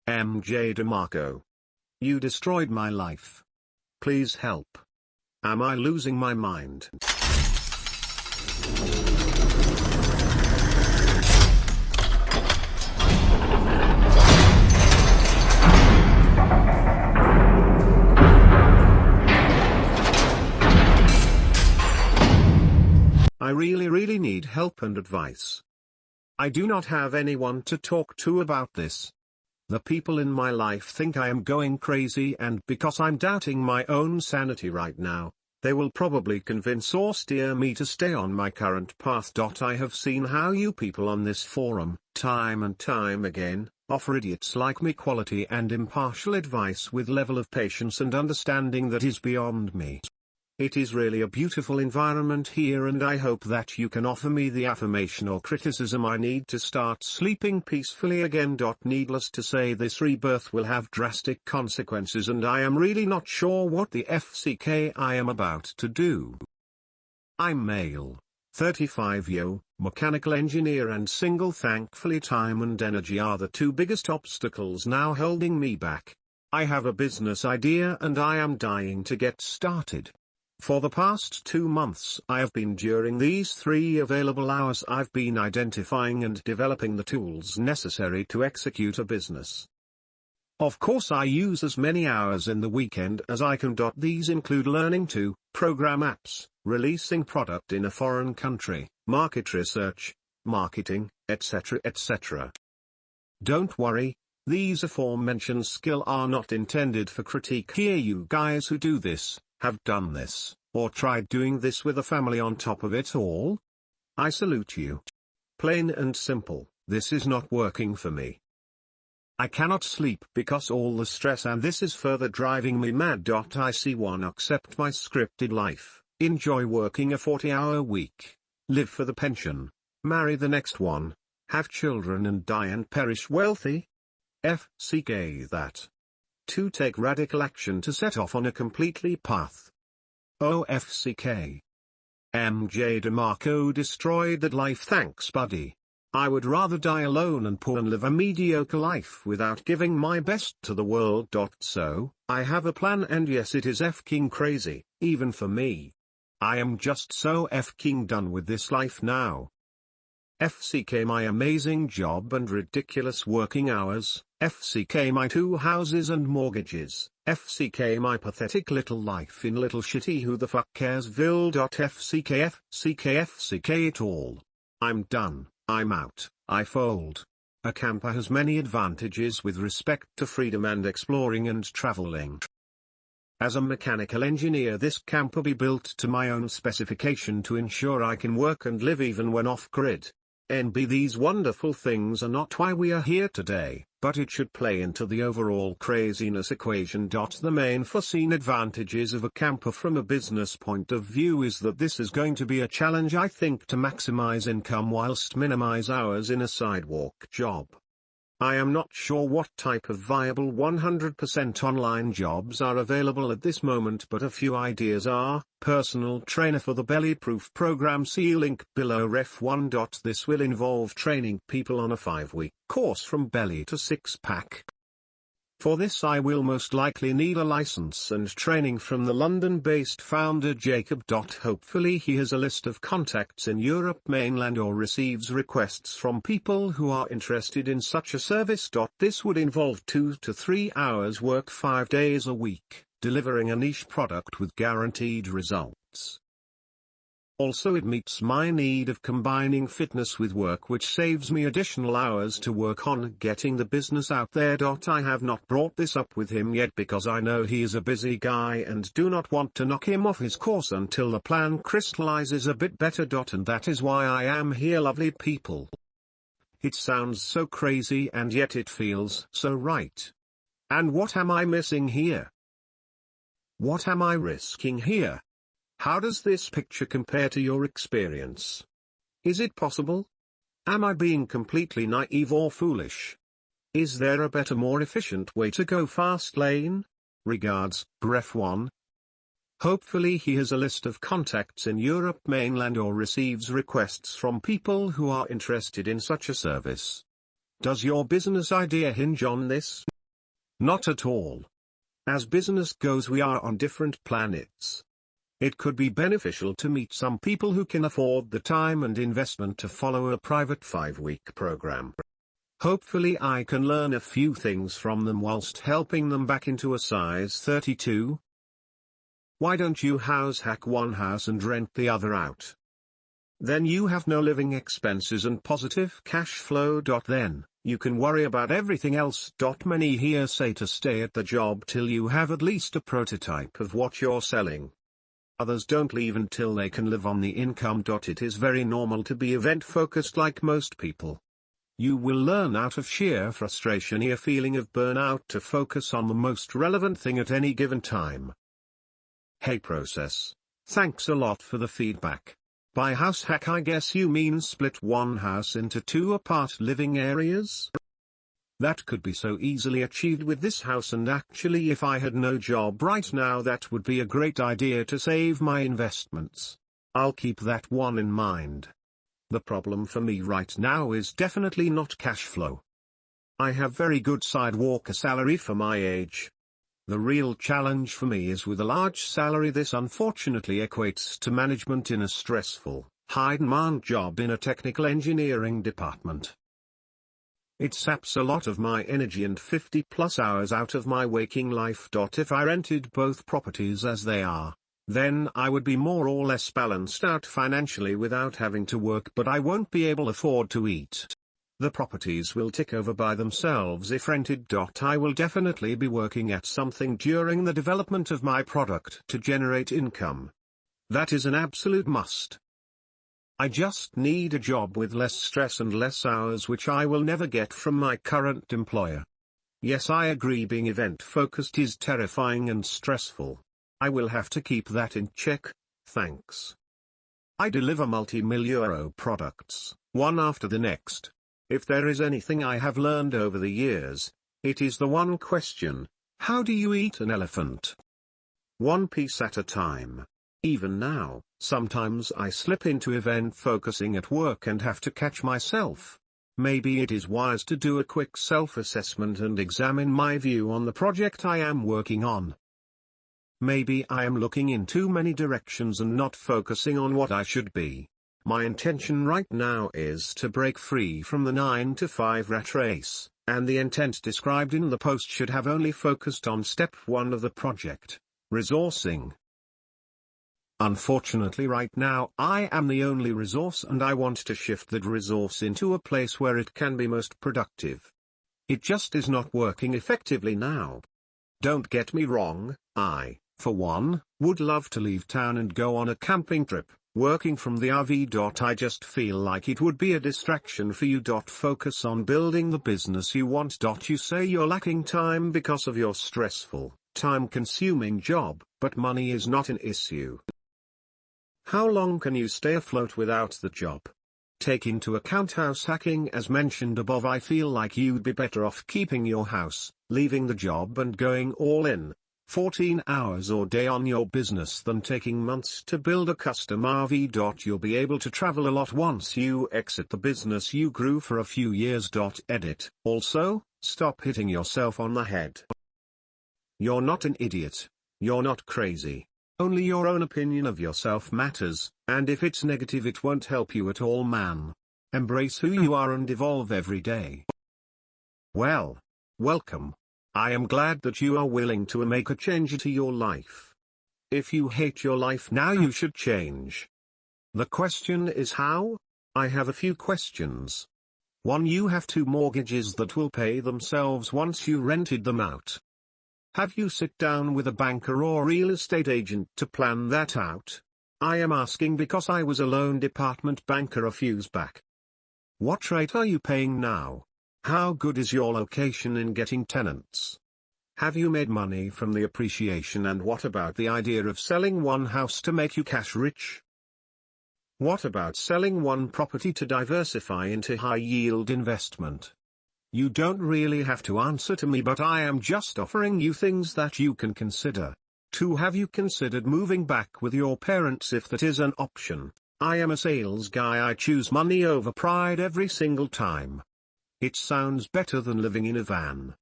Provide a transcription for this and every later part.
DeMarco. You destroyed my life. Please help. Am I losing my mind? I really need help and advice. I do not have anyone to talk to about this. The people in my life think I am going crazy, and because I'm doubting my own sanity right now, they will probably convince or steer me to stay on my current path. I have seen how you people on this forum, time and time again, offer idiots like me quality and impartial advice with level of patience and understanding that is beyond me. It is really a beautiful environment here, and I hope that you can offer me the affirmation or criticism I need to start sleeping peacefully again. Needless to say, this rebirth will have drastic consequences, and I am really not sure what the FCK I am about to do. I'm male, 35 mechanical engineer and single. Thankfully, time and energy are the two biggest obstacles now holding me back. I have a business idea and I am dying to get started. For the past 2 months during these 3 available hours I've been identifying and developing the tools necessary to execute a business. Of course I use as many hours in the weekend as I can. These include learning to program apps, releasing product in a foreign country, market research, marketing, etc. etc. Don't worry, these aforementioned skills are not intended for critique here. You guys who do this, have done this, or tried doing this with a family on top of it all? I salute you. Plain and simple, this is not working for me. I cannot sleep because all the stress, and this is further driving me mad. I see one, accept my scripted life, enjoy working a 40-hour week, live for the pension, marry the next one, have children and die and perish wealthy. FCK that. To take radical action to set off on a completely path. OFCK. DeMarco destroyed that life. Thanks buddy. I would rather die alone and poor and live a mediocre life without giving my best to the world. So, I have a plan, and yes, it is f-king crazy, even for me. I am just so f-king done with this life now. FCK my amazing job and ridiculous working hours, FCK my 2 houses and mortgages, FCK my pathetic little life in little shitty who the fuck caresville. FCK FCK it all. I'm done, I'm out, I fold. A camper has many advantages with respect to freedom and exploring and traveling. As a mechanical engineer, this camper be built to my own specification to ensure I can work and live even when off-grid. These wonderful things are not why we are here today, but it should play into the overall craziness equation. The main foreseen advantages of a camper from a business point of view is that this is going to be a challenge, I think, to maximize income whilst minimize hours in a sidewalk job. I am not sure what type of viable 100% online jobs are available at this moment, but a few ideas are: personal trainer for the belly-proof program, see link below ref 1. This will involve training people on a 5-week course from belly to six-pack. For this I will most likely need a license and training from the London-based founder Jacob. Hopefully he has a list of contacts in Europe mainland or receives requests from people who are interested in such a service. This would involve 2 to 3 hours work 5 days a week, delivering a niche product with guaranteed results. Also, it meets my need of combining fitness with work, which saves me additional hours to work on getting the business out there. I have not brought this up with him yet because I know he is a busy guy and do not want to knock him off his course until the plan crystallizes a bit better. And that is why I am here, lovely people. It sounds so crazy and yet it feels so right. And what am I missing here? What am I risking here? How does this picture compare to your experience? Is it possible? Am I being completely naive or foolish? Is there a better, more efficient way to go fast lane? Regards, Ref 1. Hopefully he has a list of contacts in Europe mainland or receives requests from people who are interested in such a service. Does your business idea hinge on this? Not at all. As business goes, we are on different planets. It could be beneficial to meet some people who can afford the time and investment to follow a private 5-week program. Hopefully I can learn a few things from them whilst helping them back into a size 32. Why don't you house hack one house and rent the other out? Then you have no living expenses and positive cash flow. Then you can worry about everything else. Many here say to stay at the job till you have at least a prototype of what you're selling. Others don't leave until they can live on the income. It is very normal to be event-focused like most people. You will learn out of sheer frustration a feeling of burnout to focus on the most relevant thing at any given time. Hey process, thanks a lot for the feedback. By house hack I guess you mean split one house into 2 apart living areas? That could be so easily achieved with this house, and actually if I had no job right now that would be a great idea to save my investments. I'll keep that one in mind. The problem for me right now is definitely not cash flow. I have very good sidewalker salary for my age. The real challenge for me is with a large salary. This unfortunately equates to management in a stressful, high-demand job in a technical engineering department. It saps a lot of my energy and 50+ hours out of my waking life. If I rented both properties as they are, then I would be more or less balanced out financially without having to work, but I won't be able to afford to eat. The properties will tick over by themselves if rented. I will definitely be working at something during the development of my product to generate income. That is an absolute must. I just need a job with less stress and less hours, which I will never get from my current employer. Yes, I agree, being event-focused is terrifying and stressful. I will have to keep that in check, thanks. I deliver multi-million-euro products, one after the next. If there is anything I have learned over the years, it is the one question: how do you eat an elephant? One piece at a time. Even now, sometimes I slip into event focusing at work and have to catch myself. Maybe it is wise to do a quick self-assessment and examine my view on the project I am working on. Maybe I am looking in too many directions and not focusing on what I should be. My intention right now is to break free from the 9-to-5 rat race, and the intent described in the post should have only focused on step 1 of the project: resourcing. Unfortunately right now I am the only resource, and I want to shift that resource into a place where it can be most productive. It just is not working effectively now. Don't get me wrong, I, for one, would love to leave town and go on a camping trip, working from the RV. I just feel like it would be a distraction for you. Focus on building the business you want. You say you're lacking time because of your stressful, time-consuming job, but money is not an issue. How long can you stay afloat without the job? Take into account house hacking as mentioned above. I feel like you'd be better off keeping your house, leaving the job and going all in, 14 hours a day on your business, than taking months to build a custom RV. You'll be able to travel a lot once you exit the business you grew for a few years. Edit. Also, stop hitting yourself on the head. You're not an idiot. You're not crazy. Only your own opinion of yourself matters, and if it's negative it won't help you at all, man. Embrace who you are and evolve every day. Well, welcome. I am glad that you are willing to make a change to your life. If you hate your life now, you should change. The question is how? I have a few questions. 1. You have 2 mortgages that will pay themselves once you rented them out. Have you sit down with a banker or real estate agent to plan that out? I am asking because I was a loan department banker a few years back. What rate are you paying now? How good is your location in getting tenants? Have you made money from the appreciation, and what about the idea of selling one house to make you cash rich? What about selling one property to diversify into high-yield investment? You don't really have to answer to me, but I am just offering you things that you can consider. 2. Have you considered moving back with your parents if that is an option? I am a sales guy. I choose money over pride every single time. It sounds better than living in a van.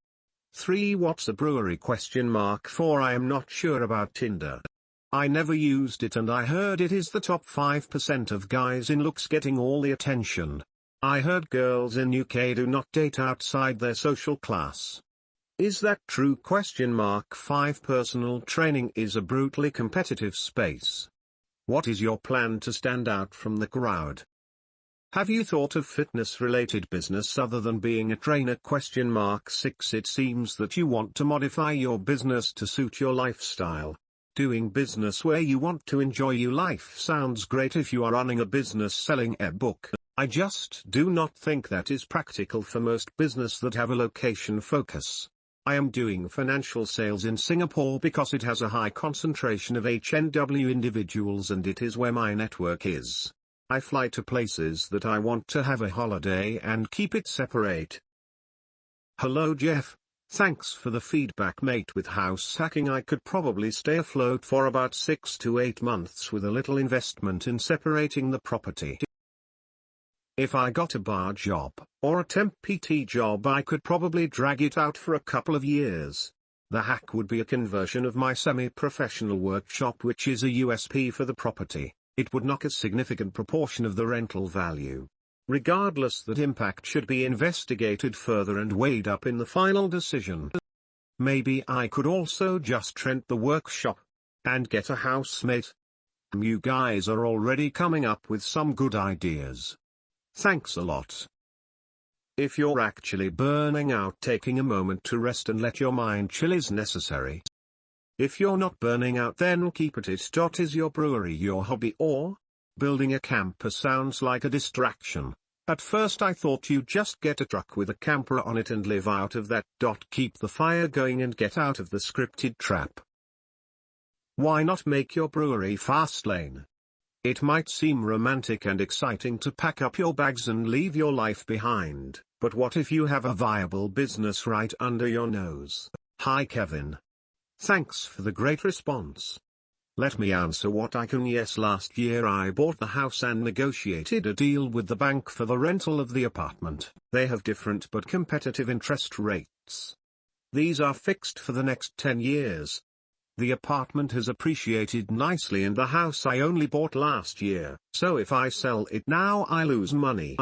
3. What's a brewery? 4. I am not sure about Tinder. I never used it and I heard it is the top 5% of guys in looks getting all the attention. I heard girls in UK do not date outside their social class. Is that true? 5. Personal training is a brutally competitive space. What is your plan to stand out from the crowd? Have you thought of fitness-related business other than being a trainer? 6. It seems that you want to modify your business to suit your lifestyle. Doing business where you want to enjoy your life sounds great if you are running a business selling a book. I just do not think that is practical for most business that have a location focus. I am doing financial sales in Singapore because it has a high concentration of HNW individuals and it is where my network is. I fly to places that I want to have a holiday and keep it separate. Hello Jeff. Thanks for the feedback mate. With house hacking I could probably stay afloat for about 6 to 8 months with a little investment in separating the property. If I got a bar job, or a temp PT job I could probably drag it out for a couple of years. The hack would be a conversion of my semi-professional workshop which is a USP for the property. It would knock a significant proportion of the rental value. Regardless, that impact should be investigated further and weighed up in the final decision. Maybe I could also just rent the workshop and get a housemate. You guys are already coming up with some good ideas. Thanks a lot. If you're actually burning out, taking a moment to rest and let your mind chill is necessary. If you're not burning out, then keep at it. Is your brewery your hobby, or building a camper sounds like a distraction? At first I thought you'd just get a truck with a camper on it and live out of that. Keep the fire going and get out of the scripted trap. Why not make your brewery fast lane? It might seem romantic and exciting to pack up your bags and leave your life behind, but what if you have a viable business right under your nose? Hi Kevin. Thanks for the great response. Let me answer what I can. Yes, last year I bought the house and negotiated a deal with the bank for the rental of the apartment. They have different but competitive interest rates. These are fixed for the next 10 years. The apartment has appreciated nicely and the house I only bought last year, so if I sell it now I lose money.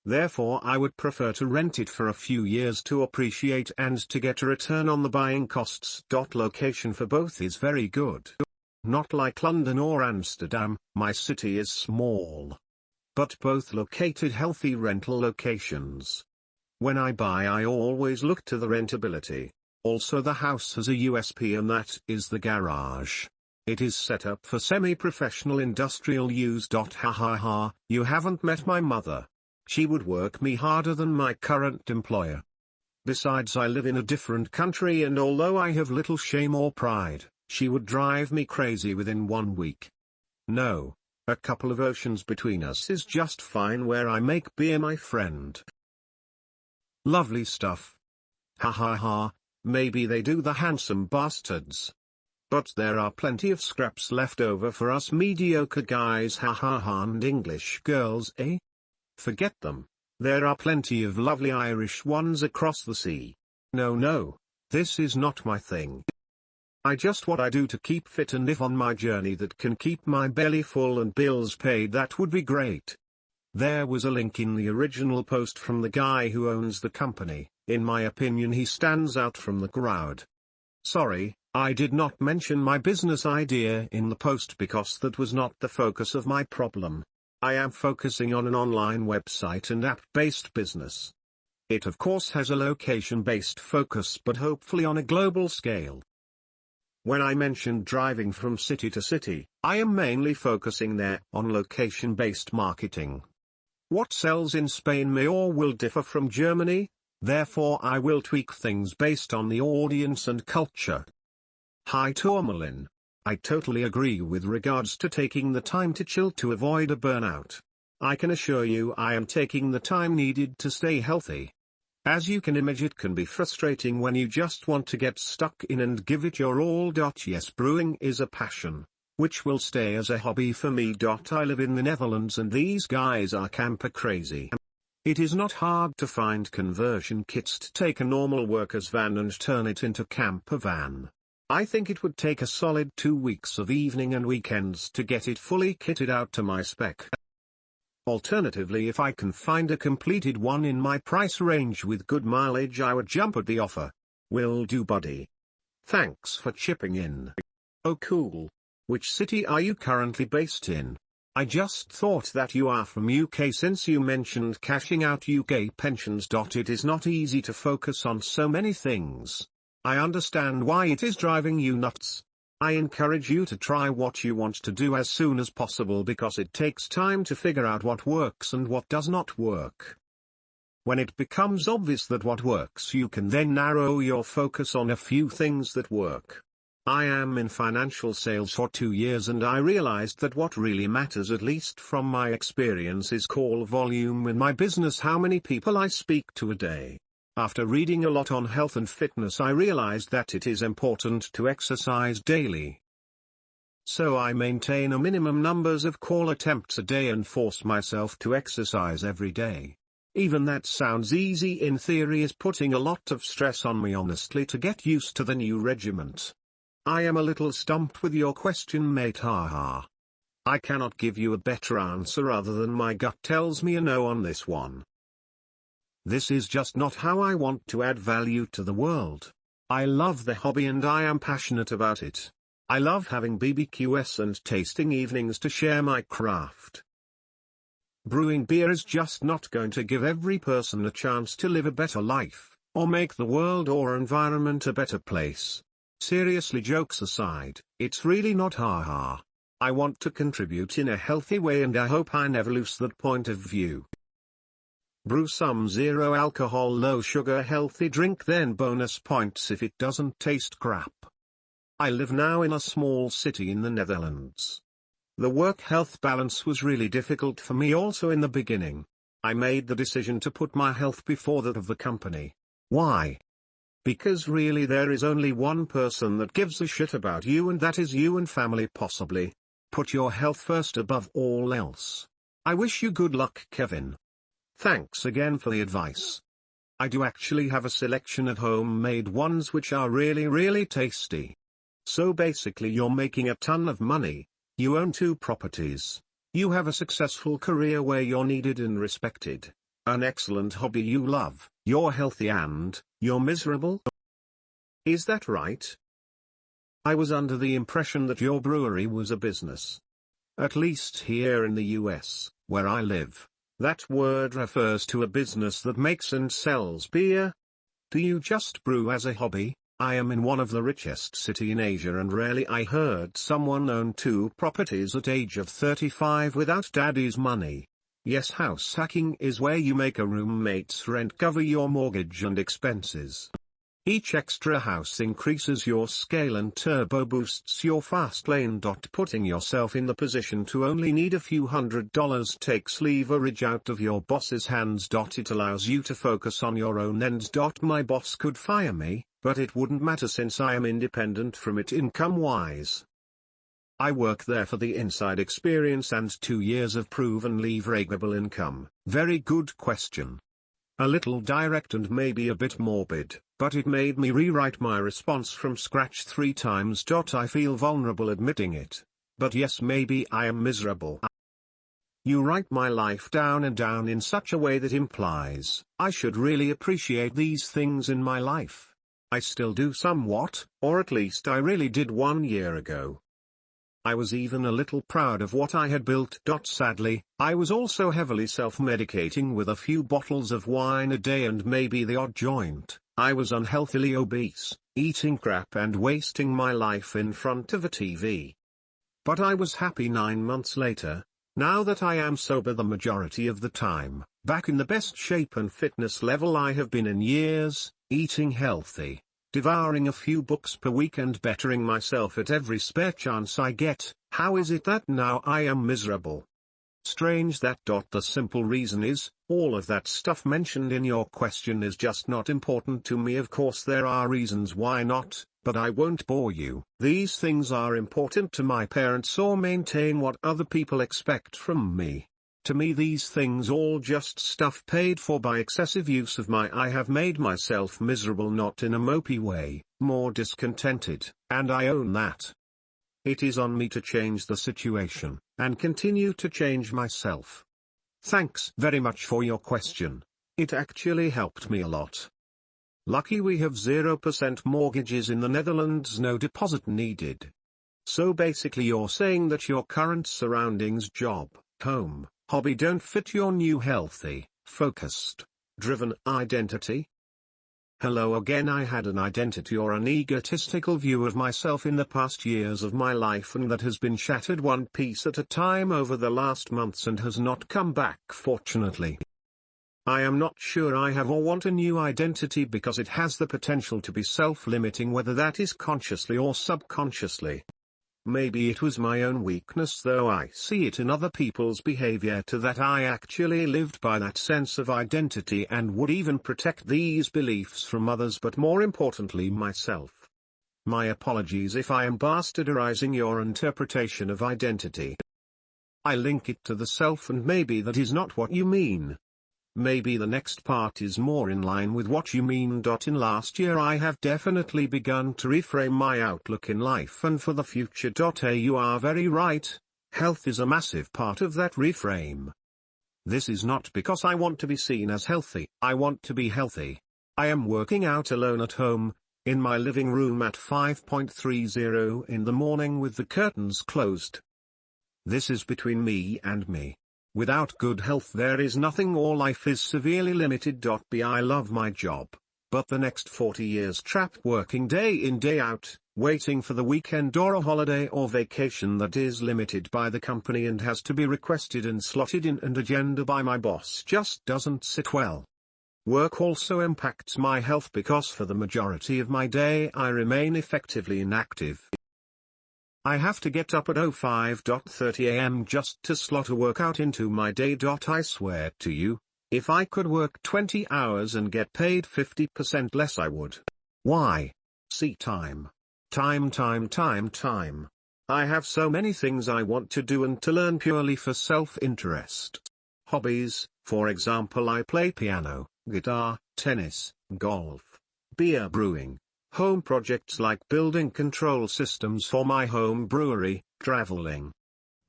Therefore I would prefer to rent it for a few years to appreciate and to get a return on the buying costs. Location for both is very good. Not like London or Amsterdam, my city is small. But both located healthy rental locations. When I buy I always look to the rentability. Also the house has a USP and that is the garage. It is set up for semi-professional industrial use. You haven't met my mother. She would work me harder than my current employer. Besides, I live in a different country and although I have little shame or pride, she would drive me crazy within 1 week. No, a couple of oceans between us is just fine where I make beer my friend. Lovely stuff. Maybe they do, the handsome bastards. But there are plenty of scraps left over for us mediocre guys. And English girls, eh? Forget them. There are plenty of lovely Irish ones across the sea. No, this is not my thing. I just what I do to keep fit, and if on my journey that can keep my belly full and bills paid, that would be great. There was a link in the original post from the guy who owns the company. In my opinion he stands out from the crowd. Sorry, I did not mention my business idea in the post because that was not the focus of my problem. I am focusing on an online website and app-based business. It of course has a location-based focus but hopefully on a global scale. When I mentioned driving from city to city, I am mainly focusing there on location-based marketing. What sells in Spain may or will differ from Germany, therefore I will tweak things based on the audience and culture. Hi Tourmalin. I totally agree with regards to taking the time to chill to avoid a burnout. I can assure you I am taking the time needed to stay healthy. As you can imagine, it can be frustrating when you just want to get stuck in and give it your all. Yes, brewing is a passion, which will stay as a hobby for me. I live in the Netherlands and these guys are camper crazy. It is not hard to find conversion kits to take a normal worker's van and turn it into camper van. I think it would take a solid 2 weeks of evening and weekends to get it fully kitted out to my spec. Alternatively, if I can find a completed one in my price range with good mileage, I would jump at the offer. Will do, buddy. Thanks for chipping in. Oh cool. Which city are you currently based in? I just thought that you are from UK since you mentioned cashing out UK pensions. It is not easy to focus on so many things. I understand why it is driving you nuts. I encourage you to try what you want to do as soon as possible because it takes time to figure out what works and what does not work. When it becomes obvious that what works, you can then narrow your focus on a few things that work. I am in financial sales for 2 years and I realized that what really matters, at least from my experience, is call volume in my business, how many people I speak to a day. After reading a lot on health and fitness, I realized that it is important to exercise daily. So I maintain a minimum numbers of call attempts a day and force myself to exercise every day. Even that sounds easy in theory is putting a lot of stress on me honestly to get used to the new regiment. I am a little stumped with your question, mate, haha. I cannot give you a better answer other than my gut tells me a no on this one. This is just not how I want to add value to the world. I love the hobby and I am passionate about it. I love having BBQs and tasting evenings to share my craft. Brewing beer is just not going to give every person a chance to live a better life, or make the world or environment a better place. Seriously, jokes aside, it's really not, haha. I want to contribute in a healthy way and I hope I never lose that point of view. Brew some zero alcohol, low sugar healthy drink, then bonus points if it doesn't taste crap. I live now in a small city in the Netherlands. The work-health balance was really difficult for me also in the beginning. I made the decision to put my health before that of the company. Why? Because really there is only one person that gives a shit about you, and that is you and family possibly. Put your health first above all else. I wish you good luck, Kevin. Thanks again for the advice. I do actually have a selection of homemade ones which are really tasty. So basically you're making a ton of money, you own 2 properties, you have a successful career where you're needed and respected, an excellent hobby you love, you're healthy and, you're miserable? Is that right? I was under the impression that your brewery was a business. At least here in the US, where I live. That word refers to a business that makes and sells beer. Do you just brew as a hobby? I am in one of the richest cities in Asia and rarely I heard someone own 2 properties at age of 35 without daddy's money. Yes, house hacking is where you make a roommate's rent cover your mortgage and expenses. Each extra house increases your scale and turbo boosts your fast lane. Putting yourself in the position to only need a few $100 takes leverage out of your boss's hands. It allows you to focus on your own ends. My boss could fire me, but it wouldn't matter since I am independent from it income-wise. I work there for the inside experience and 2 years of proven leverageable income. Very good question. A little direct and maybe a bit morbid, but it made me rewrite my response from scratch 3 times. I feel vulnerable admitting it, but yes, maybe I am miserable. You write my life down and down in such a way that implies I should really appreciate these things in my life. I still do somewhat, or at least I really did 1 year ago. I was even a little proud of what I had built. Sadly, I was also heavily self-medicating with a few bottles of wine a day and maybe the odd joint. I was unhealthily obese, eating crap and wasting my life in front of a TV. But I was happy 9 months later, now that I am sober the majority of the time, back in the best shape and fitness level I have been in years, eating healthy, devouring a few books per week and bettering myself at every spare chance I get. How is it that now I am miserable? Strange that. The simple reason is, all of that stuff mentioned in your question is just not important to me. Of course there are reasons why not, but I won't bore you. These things are important to my parents or maintain what other people expect from me. To me these things all just stuff paid for by excessive use of my I have made myself miserable, not in a mopey way, more discontented, and I own that. It is on me to change the situation, and continue to change myself. Thanks very much for your question. It actually helped me a lot. Lucky we have 0% mortgages in the Netherlands, no deposit needed. So basically you're saying that your current surroundings, job, home, hobby don't fit your new healthy, focused, driven identity? Hello again. I had an identity or an egotistical view of myself in the past years of my life, and that has been shattered one piece at a time over the last months and has not come back, fortunately. I am not sure I have or want a new identity because it has the potential to be self-limiting, whether that is consciously or subconsciously. Maybe it was my own weakness, though I see it in other people's behavior too, that I actually lived by that sense of identity and would even protect these beliefs from others, but more importantly myself. My apologies if I am bastardizing your interpretation of identity. I link it to the self, and maybe that is not what you mean. Maybe the next part is more in line with what you mean. In last year I have definitely begun to reframe my outlook in life and for the future. You are very right, health is a massive part of that reframe. This is not because I want to be seen as healthy, I want to be healthy. I am working out alone at home, in my living room at 5:30 in the morning with the curtains closed. This is between me and me. Without good health there is nothing, or life is severely limited. I love my job, but the next 40 years trapped working day in day out, waiting for the weekend or a holiday or vacation that is limited by the company and has to be requested and slotted in an agenda by my boss, just doesn't sit well. Work also impacts my health because for the majority of my day I remain effectively inactive. I have to get up at 05:30 am just to slot a workout into my day. I swear to you, if I could work 20 hours and get paid 50% less I would. Why? See, time. Time. I have so many things I want to do and to learn purely for self-interest. Hobbies, for example, I play piano, guitar, tennis, golf, beer brewing. Home projects like building control systems for my home brewery, traveling.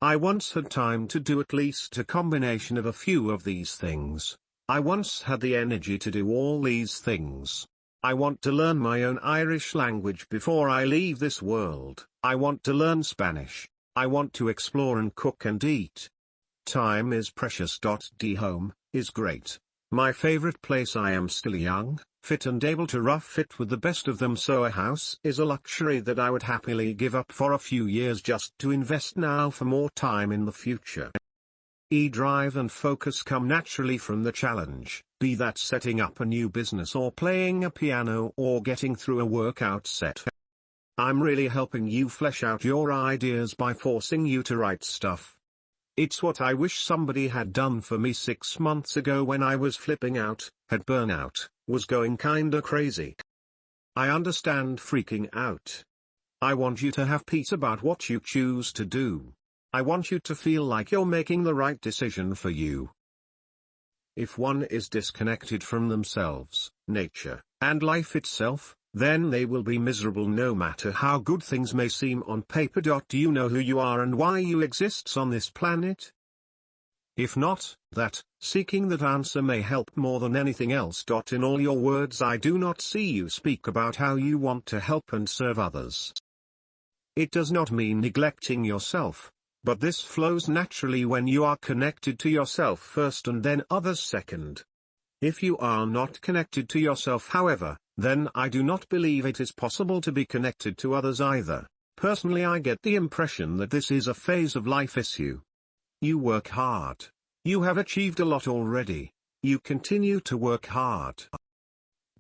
I once had time to do at least a combination of a few of these things. I once had the energy to do all these things. I want to learn my own Irish language before I leave this world. I want to learn Spanish. I want to explore and cook and eat. Time is precious. Home is great. My favorite place. I am still young, fit and able to rough it with the best of them, so a house is a luxury that I would happily give up for a few years just to invest now for more time in the future. Drive and focus come naturally from the challenge, be that setting up a new business or playing a piano or getting through a workout set. I'm really helping you flesh out your ideas by forcing you to write stuff. It's what I wish somebody had done for me 6 months ago when I was flipping out, had burnout, was going kinda crazy. I understand freaking out. I want you to have peace about what you choose to do. I want you to feel like you're making the right decision for you. If one is disconnected from themselves, nature, and life itself, then they will be miserable no matter how good things may seem on paper. Do you know who you are and why you exist on this planet? If not, seeking that answer may help more than anything else. In all your words I do not see you speak about how you want to help and serve others. It does not mean neglecting yourself, but this flows naturally when you are connected to yourself first and then others second. If you are not connected to yourself, however, then I do not believe it is possible to be connected to others either. Personally, I get the impression that this is a phase of life issue. You work hard. You have achieved a lot already. You continue to work hard.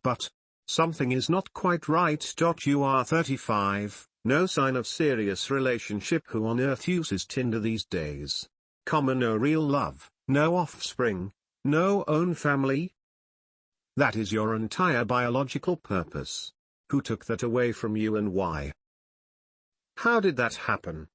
But something is not quite right. You are 35, no sign of serious relationship. Who on earth uses Tinder these days? No real love, no offspring, no own family. That is your entire biological purpose. Who took that away from you and why? How did that happen?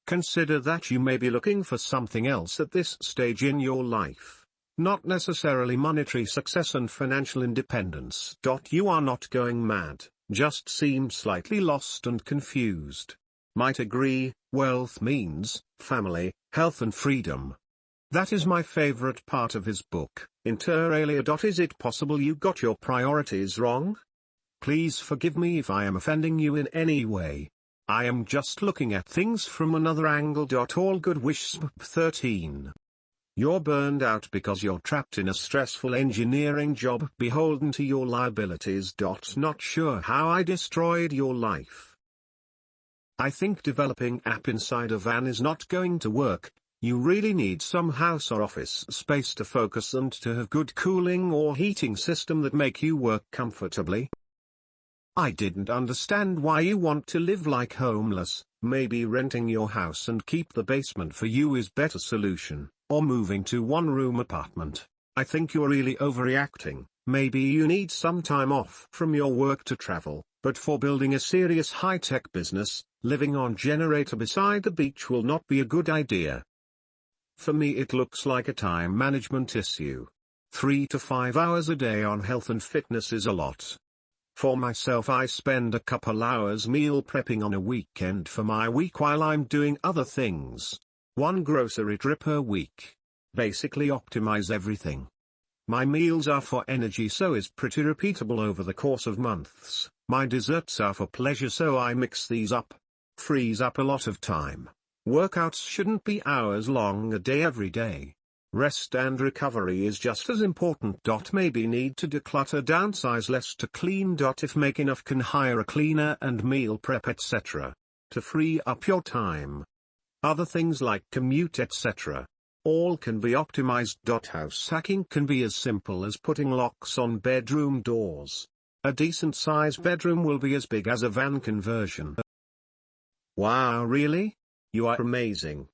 Consider that you may be looking for something else at this stage in your life. Not necessarily monetary success and financial independence. You are not going mad, just seem slightly lost and confused. Might agree, wealth means family, health and freedom. That is my favorite part of his book, inter alia. Is it possible you got your priorities wrong? Please forgive me if I am offending you in any way. I am just looking at things from another angle. All good wishes. 13. You're burned out because you're trapped in a stressful engineering job beholden to your liabilities. Not sure how I destroyed your life. I think developing app inside a van is not going to work. You really need some house or office space to focus and to have good cooling or heating system that make you work comfortably. I didn't understand why you want to live like homeless. Maybe renting your house and keep the basement for you is better solution, or moving to one-room apartment. I think you're really overreacting. Maybe you need some time off from your work to travel, but for building a serious high-tech business, living on generator beside the beach will not be a good idea. For me it looks like a time management issue. 3 to 5 hours a day on health and fitness is a lot. For myself, I spend a couple hours meal prepping on a weekend for my week while I'm doing other things. 1 grocery trip per week. Basically optimize everything. My meals are for energy, so is pretty repeatable over the course of months. My desserts are for pleasure, so I mix these up. Frees up a lot of time. Workouts shouldn't be hours long a day every day. Rest and recovery is just as important. Maybe need to declutter, downsize less to clean. If make enough, can hire a cleaner and meal prep etc. to free up your time. Other things like commute etc. all can be optimized. House hacking can be as simple as putting locks on bedroom doors. A decent size bedroom will be as big as a van conversion. Wow, really? You are amazing.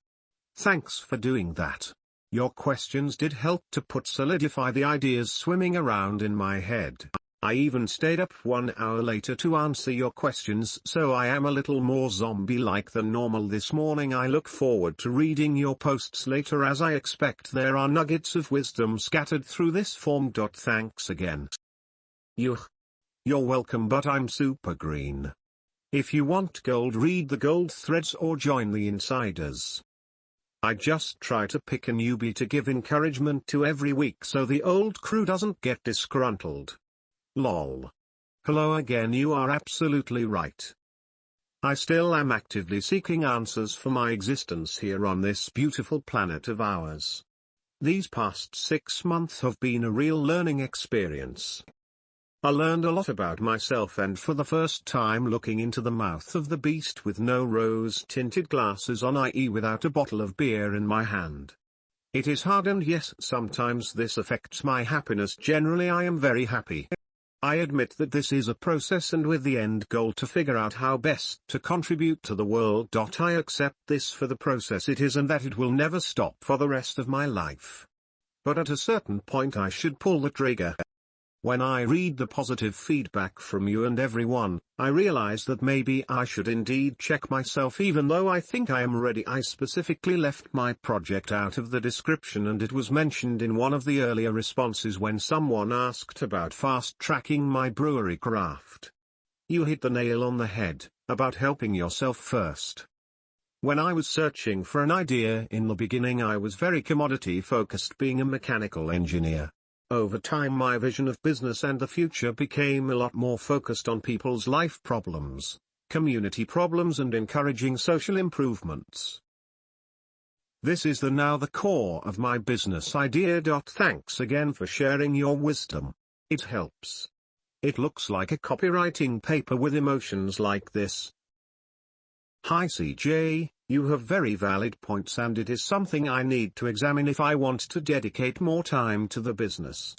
Thanks for doing that. Your questions did help to solidify the ideas swimming around in my head. I even stayed up 1 hour later to answer your questions, so I am a little more zombie-like than normal this morning. I look forward to reading your posts later, as I expect there are nuggets of wisdom scattered through this form. Thanks again. You're welcome, but I'm super green. If you want gold, read the gold threads or join the insiders. I just try to pick a newbie to give encouragement to every week so the old crew doesn't get disgruntled. Lol. Hello again. You are absolutely right. I still am actively seeking answers for my existence here on this beautiful planet of ours. These past 6 months have been a real learning experience. I learned a lot about myself, and for the first time looking into the mouth of the beast with no rose-tinted glasses on, i.e. without a bottle of beer in my hand. It is hard, and yes, sometimes this affects my happiness. Generally I am very happy. I admit that this is a process, and with the end goal to figure out how best to contribute to the world. I accept this for the process it is, and that it will never stop for the rest of my life. But at a certain point I should pull the trigger. When I read the positive feedback from you and everyone, I realize that maybe I should indeed check myself, even though I think I am ready. I specifically left my project out of the description, and it was mentioned in one of the earlier responses when someone asked about fast-tracking my brewery craft. You hit the nail on the head, about helping yourself first. When I was searching for an idea in the beginning, I was very commodity-focused, being a mechanical engineer. Over time my vision of business and the future became a lot more focused on people's life problems, community problems, and encouraging social improvements. This is now the core of my business idea. Thanks again for sharing your wisdom. It helps. It looks like a copywriting paper with emotions like this. Hi CJ, you have very valid points, and it is something I need to examine if I want to dedicate more time to the business.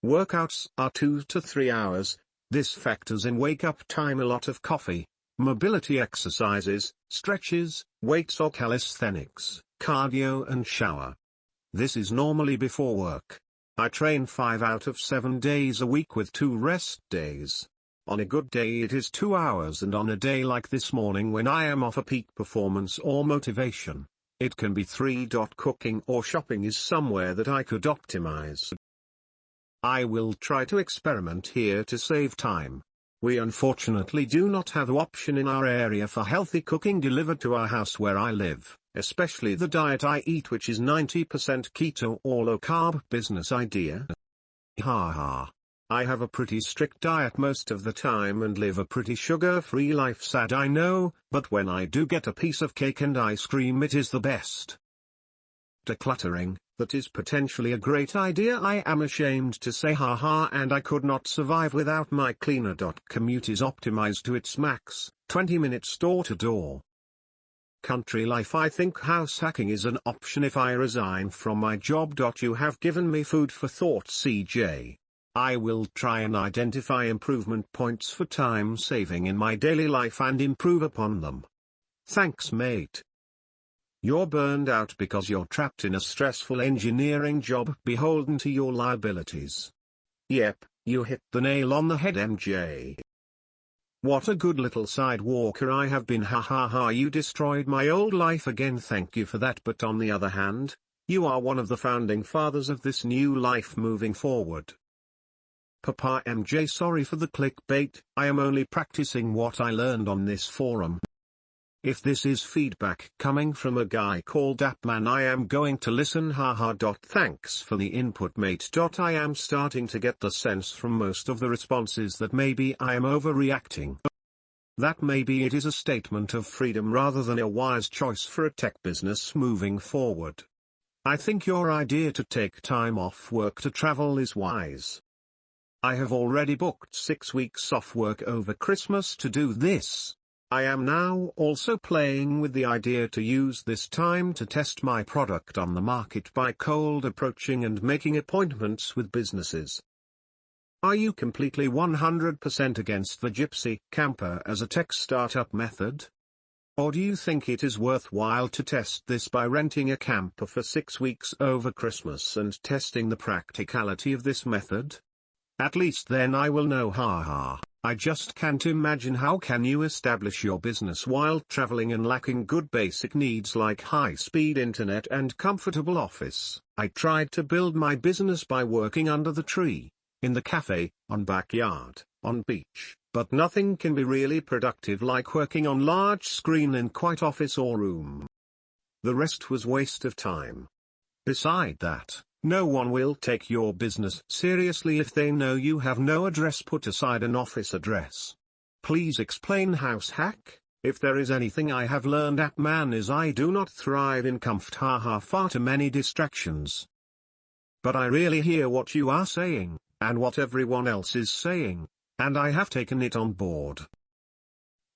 Workouts are 2 to 3 hours. This factors in wake-up time, a lot of coffee, mobility exercises, stretches, weights or calisthenics, cardio and shower. This is normally before work. I train 5 out of 7 days a week with 2 rest days. On a good day it is 2 hours, and on a day like this morning when I am off a peak performance or motivation, it can be 3. Cooking or shopping is somewhere that I could optimize. I will try to experiment here to save time. We unfortunately do not have the option in our area for healthy cooking delivered to our house where I live, especially the diet I eat, which is 90% keto or low carb. Business idea? Haha. I have a pretty strict diet most of the time and live a pretty sugar-free life. Sad, I know, but when I do get a piece of cake and ice cream, it is the best. Decluttering, that is potentially a great idea. I am ashamed to say haha, and I could not survive without my cleaner. Commute is optimized to its max, 20 minutes door to door. Country life. I think house hacking is an option if I resign from my job. You have given me food for thought, CJ. I will try and identify improvement points for time saving in my daily life and improve upon them. Thanks, mate. You're burned out because you're trapped in a stressful engineering job beholden to your liabilities. Yep, you hit the nail on the head, MJ. What a good little sidewalker I have been. Ha ha ha, you destroyed my old life again. Thank you for that, but on the other hand, you are one of the founding fathers of this new life moving forward. Papa MJ, sorry for the clickbait, I am only practicing what I learned on this forum. If this is feedback coming from a guy called Appman, I am going to listen. Haha. Thanks for the input, mate. I am starting to get the sense from most of the responses that maybe I am overreacting. That maybe it is a statement of freedom rather than a wise choice for a tech business moving forward. I think your idea to take time off work to travel is wise. I have already booked 6 weeks off work over Christmas to do this. I am now also playing with the idea to use this time to test my product on the market by cold approaching and making appointments with businesses. Are you completely 100% against the gypsy camper as a tech startup method? Or do you think it is worthwhile to test this by renting a camper for 6 weeks over Christmas and testing the practicality of this method? At least then I will know. Haha. I just can't imagine how can you establish your business while traveling and lacking good basic needs like high-speed internet and comfortable office. I tried to build my business by working under the tree, in the cafe, on backyard, on beach, but nothing can be really productive like working on large screen in quiet office or room. The rest was waste of time. Beside that, no one will take your business seriously if they know you have no address. Put aside an office address. Please explain house hack. If there is anything I have learned, Appman, is I do not thrive in comfort. Haha, far too many distractions. But I really hear what you are saying, and what everyone else is saying, and I have taken it on board.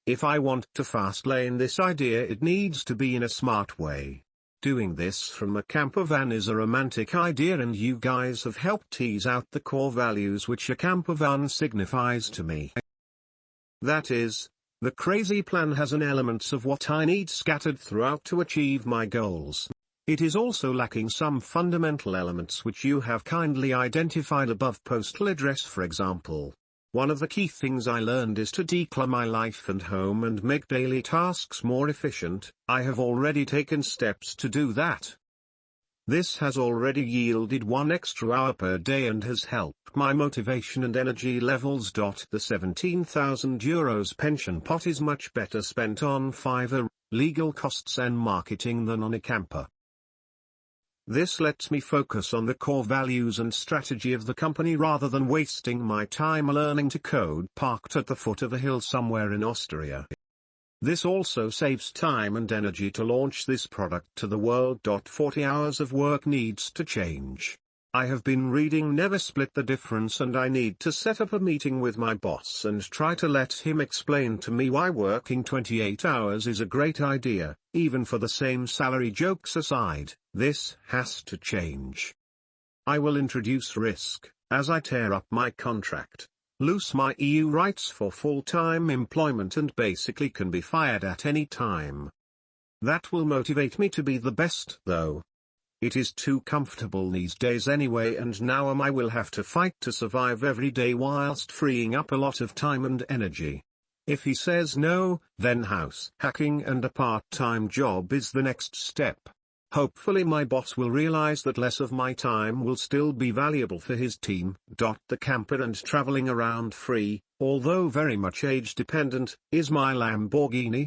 If I want to fast lane this idea, it needs to be in a smart way. Doing this from a camper van is a romantic idea, and you guys have helped tease out the core values which a camper van signifies to me. That is, the crazy plan has an elements of what I need scattered throughout to achieve my goals. It is also lacking some fundamental elements which you have kindly identified above. Postal address, for example. One of the key things I learned is to declutter my life and home and make daily tasks more efficient. I have already taken steps to do that. This has already yielded 1 extra hour per day and has helped my motivation and energy levels. The 17,000 euros pension pot is much better spent on Fiverr, legal costs and marketing than on a camper. This lets me focus on the core values and strategy of the company rather than wasting my time learning to code parked at the foot of a hill somewhere in Austria. This also saves time and energy to launch this product to the world. 40 hours of work needs to change. I have been reading Never Split the Difference, and I need to set up a meeting with my boss and try to let him explain to me why working 28 hours is a great idea, even for the same salary. Jokes aside, this has to change. I will introduce risk, as I tear up my contract, lose my EU rights for full-time employment and basically can be fired at any time. That will motivate me to be the best though. It is too comfortable these days anyway, and now I will have to fight to survive every day whilst freeing up a lot of time and energy. If he says no, then house hacking and a part-time job is the next step. Hopefully my boss will realize that less of my time will still be valuable for his team. The camper and traveling around free, although very much age-dependent, is my Lamborghini.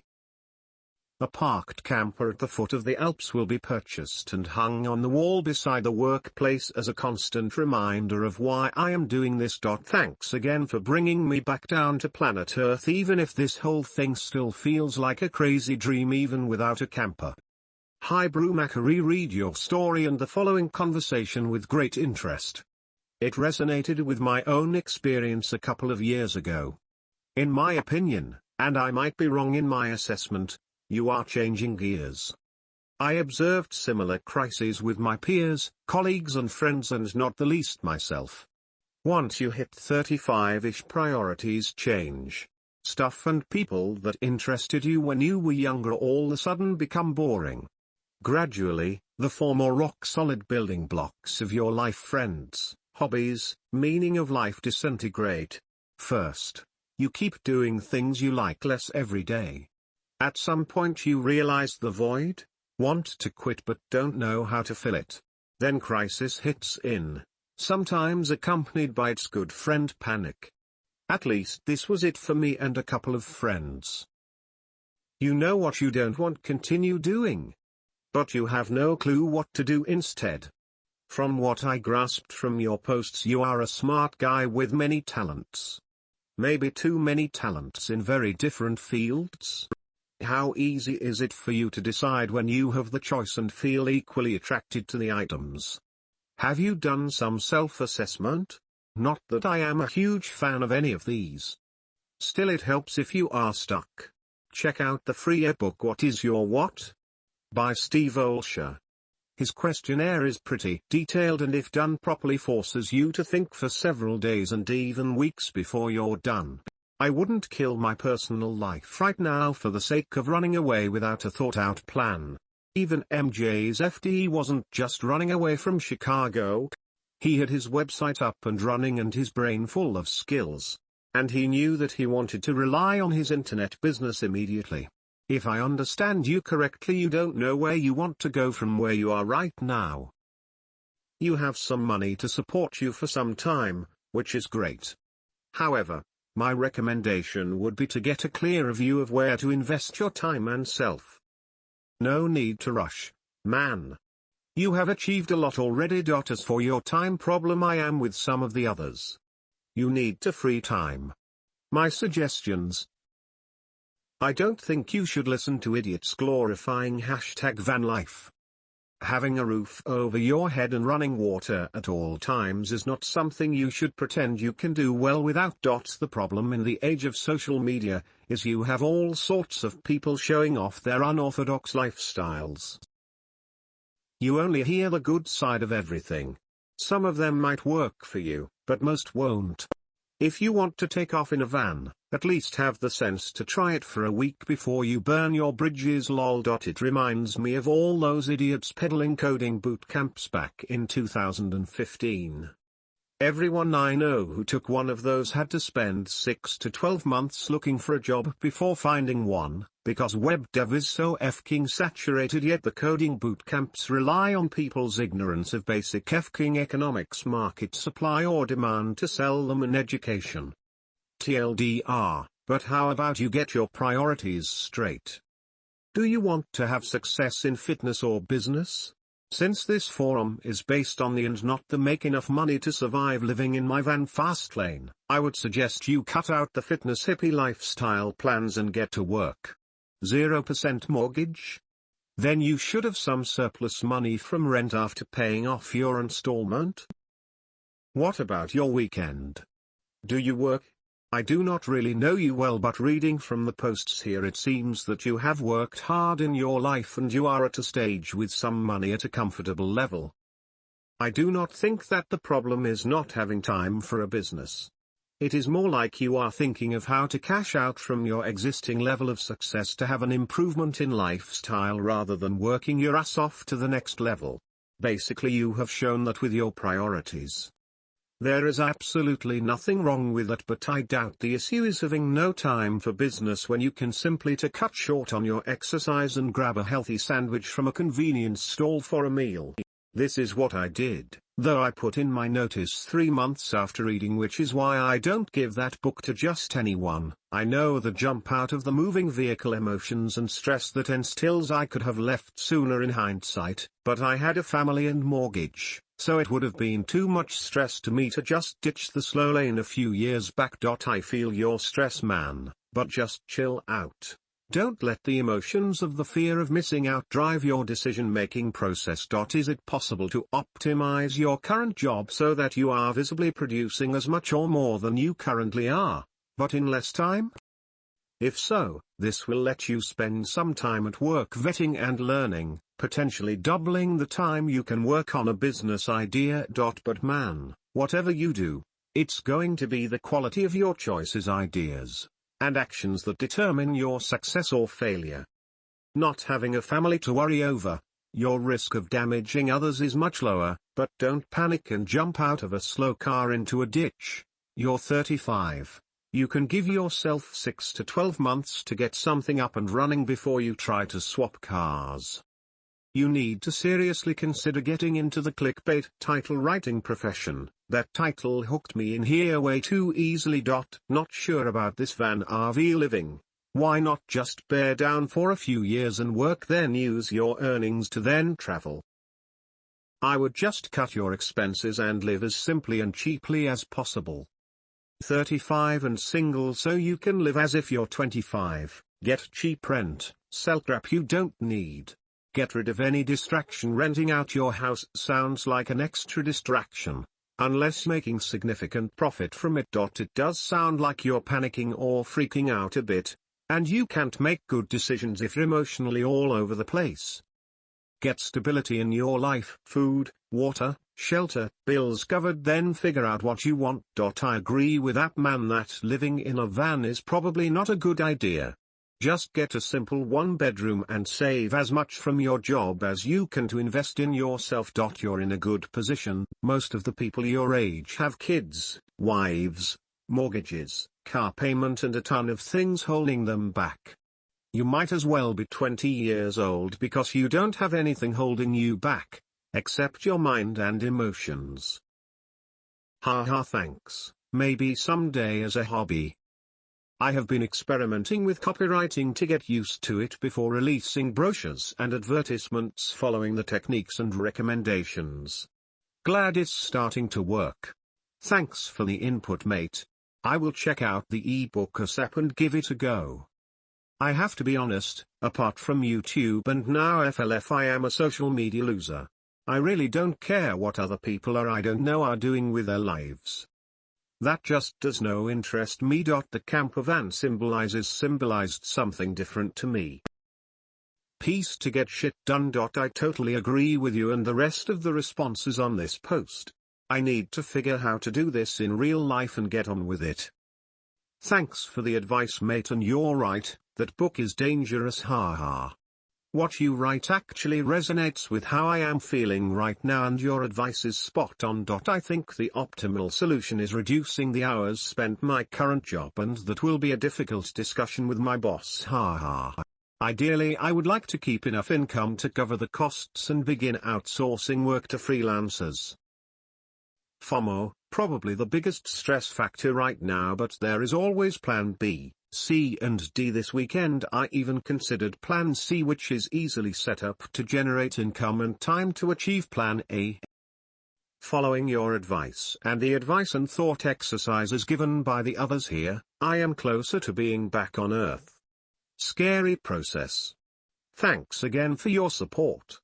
A parked camper at the foot of the Alps will be purchased and hung on the wall beside the workplace as a constant reminder of why I am doing this. Thanks again for bringing me back down to planet Earth, even if this whole thing still feels like a crazy dream even without a camper. Hi Brumaka, read your story and the following conversation with great interest. It resonated with my own experience a couple of years ago. In my opinion, and I might be wrong in my assessment, you are changing gears. I observed similar crises with my peers, colleagues and friends, and not the least myself. Once you hit 35-ish, priorities change. Stuff and people that interested you when you were younger all of a sudden become boring. Gradually, the 4 more rock-solid building blocks of your life, friends, hobbies, meaning of life, disintegrate. First, you keep doing things you like less every day. At some point you realize the void, want to quit but don't know how to fill it. Then crisis hits in, sometimes accompanied by its good friend panic. At least this was it for me and a couple of friends. You know what you don't want to continue doing, but you have no clue what to do instead. From what I grasped from your posts, you are a smart guy with many talents. Maybe too many talents in very different fields. How easy is it for you to decide when you have the choice and feel equally attracted to the items? Have you done some self-assessment? Not that I am a huge fan of any of these. Still, it helps if you are stuck. Check out the free ebook What is Your What? By Steve Olsher. His questionnaire is pretty detailed and if done properly forces you to think for several days and even weeks before you're done. I wouldn't kill my personal life right now for the sake of running away without a thought-out plan. Even MJ's FD wasn't just running away from Chicago. He had his website up and running and his brain full of skills. And he knew that he wanted to rely on his internet business immediately. If I understand you correctly, you don't know where you want to go from where you are right now. You have some money to support you for some time, which is great. However, my recommendation would be to get a clearer view of where to invest your time and self. No need to rush, man. You have achieved a lot already. As for your time problem, I am with some of the others. You need to free time. My suggestions. I don't think you should listen to idiots glorifying #van life. Having a roof over your head and running water at all times is not something you should pretend you can do well without. The problem in the age of social media is you have all sorts of people showing off their unorthodox lifestyles. You only hear the good side of everything. Some of them might work for you, but most won't. If you want to take off in a van, at least have the sense to try it for a week before you burn your bridges. Lol. It reminds me of all those idiots peddling coding boot camps back in 2015. Everyone I know who took one of those had to spend 6 to 12 months looking for a job before finding one, because web dev is so f-king saturated. Yet the coding boot camps rely on people's ignorance of basic f-king economics, market supply or demand to sell them an education. TLDR, but how about you get your priorities straight? Do you want to have success in fitness or business? Since this forum is based on the and not the make enough money to survive living in my van fast lane, I would suggest you cut out the fitness hippie lifestyle plans and get to work. 0% mortgage? Then you should have some surplus money from rent after paying off your installment. What about your weekend? Do you work? I do not really know you well, but reading from the posts here it seems that you have worked hard in your life and you are at a stage with some money at a comfortable level. I do not think that the problem is not having time for a business. It is more like you are thinking of how to cash out from your existing level of success to have an improvement in lifestyle rather than working your ass off to the next level. Basically you have shown that with your priorities. There is absolutely nothing wrong with that, but I doubt the issue is having no time for business when you can simply to cut short on your exercise and grab a healthy sandwich from a convenience stall for a meal. This is what I did, though I put in my notice 3 months after reading, which is why I don't give that book to just anyone. I know the jump out of the moving vehicle emotions and stress that instills I could have left sooner in hindsight, but I had a family and mortgage, so it would have been too much stress to me to just ditch the slow lane a few years back. I feel your stress, man, but just chill out. Don't let the emotions of the fear of missing out drive your decision-making process. Is it possible to optimize your current job so that you are visibly producing as much or more than you currently are, but in less time? If so, this will let you spend some time at work vetting and learning, potentially doubling the time you can work on a business idea. But man, whatever you do, it's going to be the quality of your choices, ideas, and actions that determine your success or failure. Not having a family to worry over, your risk of damaging others is much lower, but don't panic and jump out of a slow car into a ditch. You're 35. You can give yourself 6 to 12 months to get something up and running before you try to swap cars. You need to seriously consider getting into the clickbait title writing profession. That title hooked me in here way too easily. Not sure about this van RV living? Why not just bear down for a few years and work, then use your earnings to then travel? I would just cut your expenses and live as simply and cheaply as possible. 35 and single, so you can live as if you're 25, get cheap rent, sell crap you don't need. Get rid of any distraction. Renting out your house sounds like an extra distraction, unless making significant profit from it. It does sound like you're panicking or freaking out a bit, and you can't make good decisions if you're emotionally all over the place. Get stability in your life, food, water, shelter, bills covered, then figure out what you want. I agree with that man that living in a van is probably not a good idea. Just get a simple 1-bedroom and save as much from your job as you can to invest in yourself. You're in a good position. Most of the people your age have kids, wives, mortgages, car payment and a ton of things holding them back. You might as well be 20 years old because you don't have anything holding you back, except your mind and emotions. Haha, thanks. Maybe someday as a hobby. I have been experimenting with copywriting to get used to it before releasing brochures and advertisements following the techniques and recommendations. Glad it's starting to work. Thanks for the input, mate. I will check out the ebook ASAP and give it a go. I have to be honest, apart from YouTube and now FLF, I am a social media loser. I really don't care what other people I don't know are doing with their lives. That just does no interest me. The camper van symbolized something different to me. Peace to get shit done. I totally agree with you and the rest of the responses on this post. I need to figure how to do this in real life and get on with it. Thanks for the advice, mate, and you're right, that book is dangerous. Haha. What you write actually resonates with how I am feeling right now and your advice is spot on. I think the optimal solution is reducing the hours spent my current job, and that will be a difficult discussion with my boss. Haha. Ideally, I would like to keep enough income to cover the costs and begin outsourcing work to freelancers. FOMO, probably the biggest stress factor right now, but there is always plan B, C and D. This weekend I even considered plan C, which is easily set up to generate income and time to achieve plan A. Following your advice and the advice and thought exercises given by the others here, I am closer to being back on Earth. Scary process. Thanks again for your support.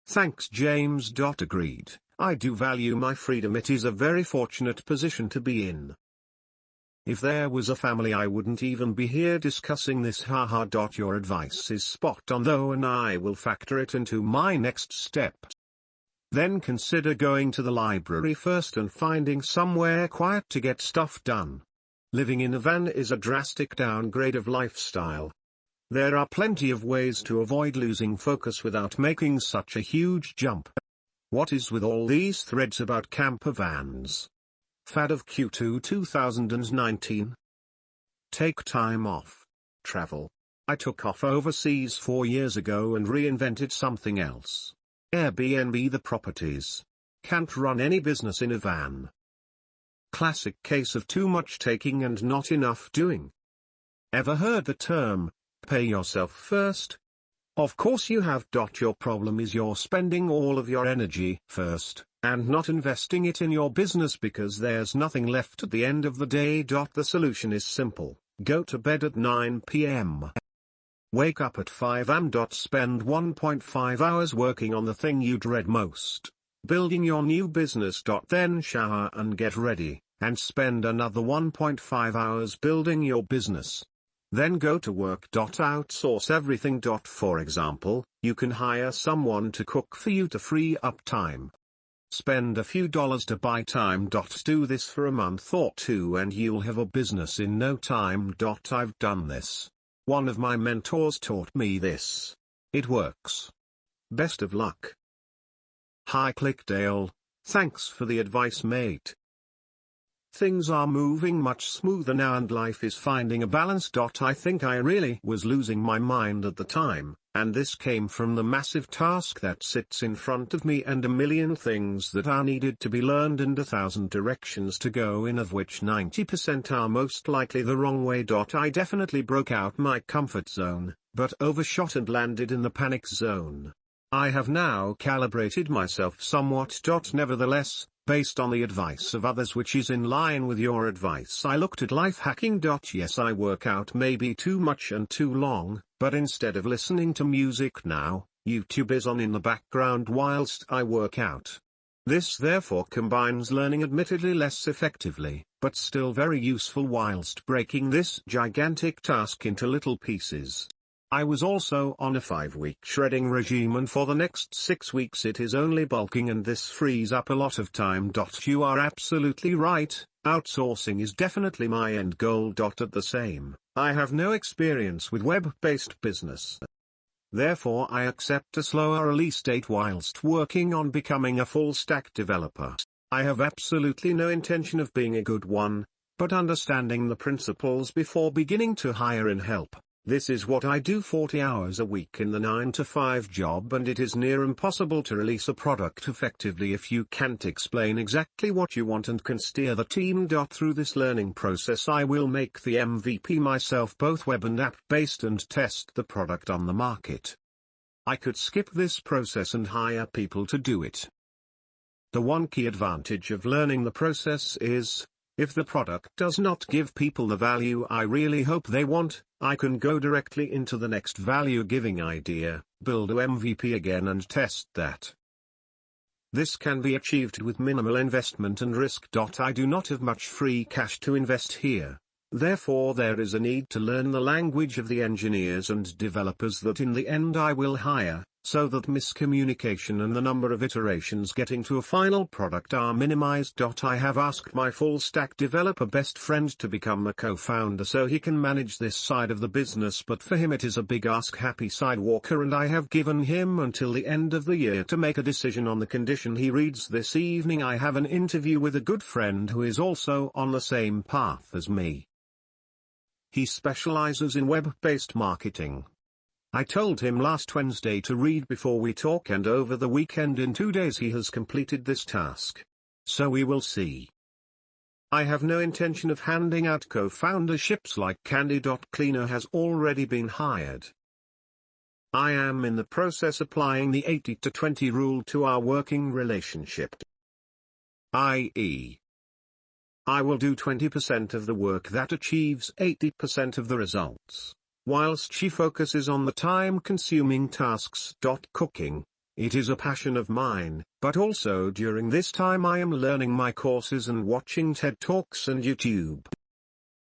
Thanks, James. Agreed. I do value my freedom. It is a very fortunate position to be in. If there was a family, I wouldn't even be here discussing this. Haha. Your advice is spot on though, and I will factor it into my next step. Then consider going to the library first and finding somewhere quiet to get stuff done. Living in a van is a drastic downgrade of lifestyle. There are plenty of ways to avoid losing focus without making such a huge jump. What is with all these threads about camper vans? Fad of Q2 2019. Take time off. Travel. I took off overseas 4 years ago and reinvented something else. Airbnb the properties. Can't run any business in a van. Classic case of too much taking and not enough doing. Ever heard the term, pay yourself first? Of course you have. Your problem is you're spending all of your energy first, and not investing it in your business because there's nothing left at the end of the day. The solution is simple: go to bed at 9 p.m. Wake up at 5 am. Spend 1.5 hours working on the thing you dread most, building your new business. Then shower and get ready, and spend another 1.5 hours building your business. Then go to work. Outsource everything. For example, you can hire someone to cook for you to free up time. Spend a few dollars to buy time. Do this for a month or two and you'll have a business in no time. I've done this. One of my mentors taught me this. It works. Best of luck. Hi Clickdale, thanks for the advice mate. Things are moving much smoother now and life is finding a balance. I think I really was losing my mind at the time, and this came from the massive task that sits in front of me and a million things that are needed to be learned and 1,000 directions to go in, of which 90% are most likely the wrong way. I definitely broke out my comfort zone, but overshot and landed in the panic zone. I have now calibrated myself somewhat. Nevertheless, based on the advice of others, which is in line with your advice, I looked at life hacking. Yes, I work out maybe too much and too long, but instead of listening to music now, YouTube is on in the background whilst I work out. This therefore combines learning admittedly less effectively, but still very useful whilst breaking this gigantic task into little pieces. I was also on a 5-week shredding regime, and for the next 6 weeks it is only bulking, and this frees up a lot of time. You are absolutely right, outsourcing is definitely my end goal. At the same, I have no experience with web-based business. Therefore I accept a slower release date whilst working on becoming a full-stack developer. I have absolutely no intention of being a good one, but understanding the principles before beginning to hire in help. This is what I do 40 hours a week in the 9-to-5 job, and it is near impossible to release a product effectively if you can't explain exactly what you want and can steer the team. Through this learning process I will make the MVP myself, both web and app-based, and test the product on the market. I could skip this process and hire people to do it. The one key advantage of learning the process is, if the product does not give people the value I really hope they want, I can go directly into the next value-giving idea, build a MVP again and test that. This can be achieved with minimal investment and risk. I do not have much free cash to invest here. Therefore there is a need to learn the language of the engineers and developers that in the end I will hire, so that miscommunication and the number of iterations getting to a final product are minimized. I have asked my full-stack developer best friend to become a co-founder so he can manage this side of the business, but for him it is a big ask. Happy Sidewalker, and I have given him until the end of the year to make a decision on the condition he reads this evening. I have an interview with a good friend who is also on the same path as me. He specializes in web-based marketing. I told him last Wednesday to read before we talk, and over the weekend in 2 days he has completed this task. So we will see. I have no intention of handing out co-founderships like candy. Cleaner has already been hired. I am in the process applying the 80-20 rule to our working relationship. I.e., I will do 20% of the work that achieves 80% of the results, whilst she focuses on the time-consuming tasks. Cooking, it is a passion of mine, but also during this time I am learning my courses and watching TED Talks and YouTube.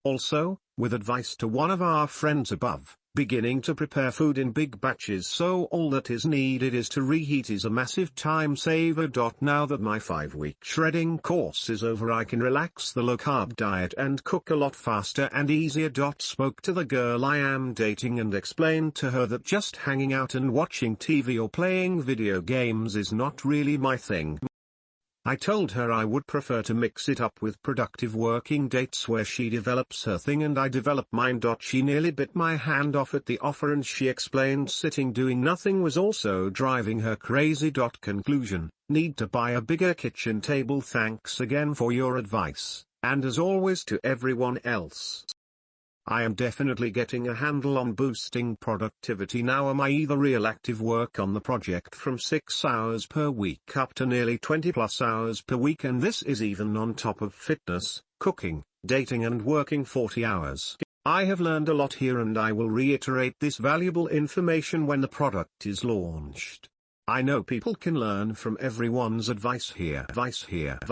Also, with advice to one of our friends above, beginning to prepare food in big batches so all that is needed is to reheat is a massive time saver. Now that my 5-week shredding course is over, I can relax the low-carb diet and cook a lot faster and easier. Spoke to the girl I am dating and explained to her that just hanging out and watching TV or playing video games is not really my thing. I told her I would prefer to mix it up with productive working dates where she develops her thing and I develop mine. She nearly bit my hand off at the offer and she explained sitting doing nothing was also driving her crazy. Conclusion: need to buy a bigger kitchen table. Thanks again for your advice, and as always to everyone else. I am definitely getting a handle on boosting productivity now. I either real active work on the project from 6 hours per week up to nearly 20 plus hours per week, and this is even on top of fitness, cooking, dating and working 40 hours. I have learned a lot here and I will reiterate this valuable information when the product is launched. I know people can learn from everyone's advice here.